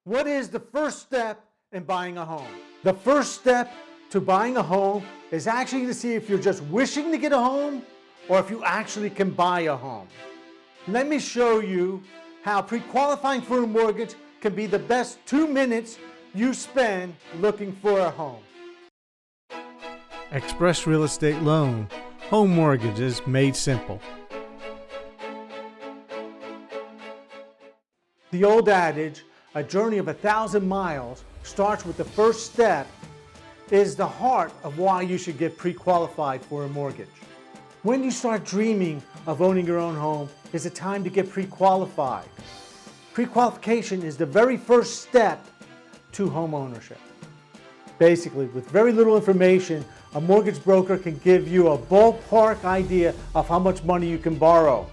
What is the first step in buying a home? The first step to buying a home is actually to see if you're just wishing to get a home or if you actually can buy a home. Let me show you how pre-qualifying for a mortgage can be the best 2 minutes you spend looking for a home. Express Real Estate Loan. Home mortgages made simple. The old adage, a journey of 1,000 miles starts with the first step, is the heart of why you should get pre-qualified for a mortgage. When you start dreaming of owning your own home, is the time to get pre-qualified. Pre-qualification is the very first step to home ownership. Basically, with very little information, a mortgage broker can give you a ballpark idea of how much money you can borrow.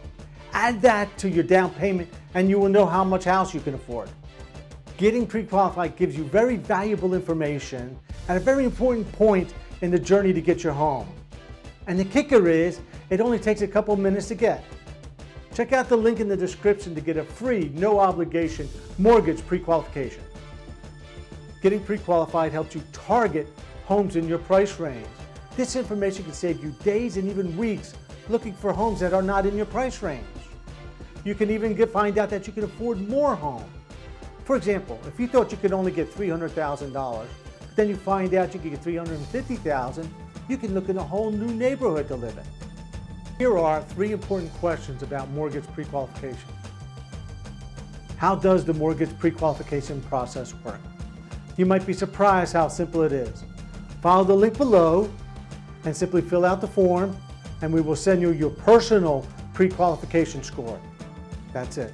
Add that to your down payment and you will know how much house you can afford. Getting pre-qualified gives you very valuable information at a very important point in the journey to get your home. And the kicker is, it only takes a couple minutes to get. Check out the link in the description to get a free, no obligation mortgage pre-qualification. Getting pre-qualified helps you target homes in your price range. This information can save you days and even weeks looking for homes that are not in your price range. You can even find out that you can afford more homes. For example, if you thought you could only get $300,000, but then you find out you can get $350,000, you can look in a whole new neighborhood to live in. Here are 3 important questions about mortgage pre-qualification. How does the mortgage pre-qualification process work? You might be surprised how simple it is. Follow the link below and simply fill out the form, and we will send you your personal pre-qualification score. That's it.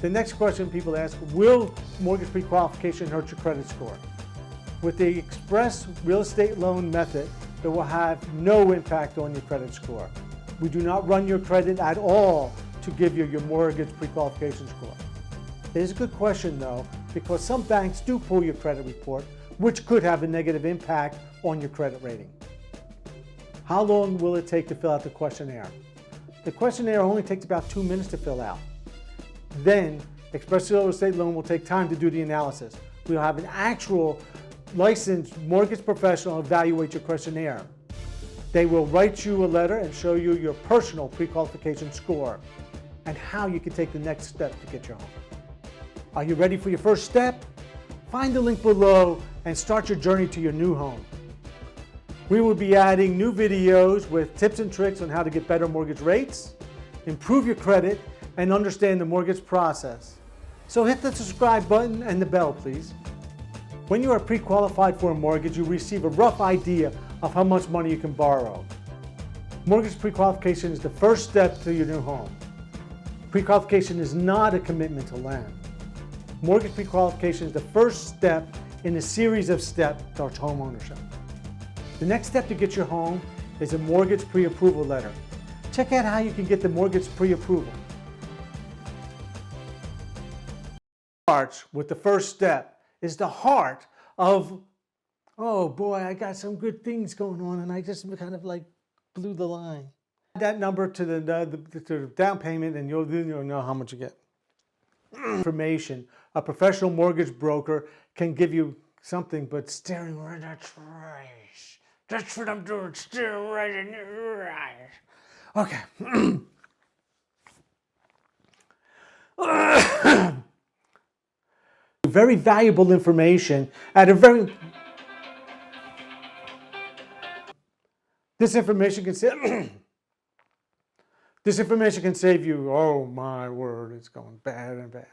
The next question people ask, will mortgage pre-qualification hurt your credit score? With the Express Real Estate Loan method, it will have no impact on your credit score. We do not run your credit at all to give you your mortgage pre-qualification score. It is a good question though, because some banks do pull your credit report, which could have a negative impact on your credit rating. How long will it take to fill out the questionnaire? The questionnaire only takes about 2 minutes to fill out. Then, Express Real Estate Loan will take time to do the analysis. We'll have an actual licensed mortgage professional evaluate your questionnaire. They will write you a letter and show you your personal pre-qualification score and how you can take the next step to get your home. Are you ready for your first step? Find the link below and start your journey to your new home. We will be adding new videos with tips and tricks on how to get better mortgage rates, improve your credit, and understand the mortgage process. So hit the subscribe button and the bell, please. When you are pre-qualified for a mortgage, you receive a rough idea of how much money you can borrow. Mortgage pre-qualification is the first step to your new home. Pre-qualification is not a commitment to lend. Mortgage pre-qualification is the first step in a series of steps towards home ownership. The next step to get your home is a mortgage pre-approval letter. Check out how you can get the mortgage pre-approval. Starts with the first step, is the heart of, oh boy, I got some good things going on and I just kind of like blew the line. Add that number to the down payment and you'll know how much you get. Information, a professional mortgage broker can give you something, but staring right in that eyes. That's what I'm doing, staring right in your eyes. Okay. Very valuable information at a very... This information can save you, oh my word, it's going bad and bad.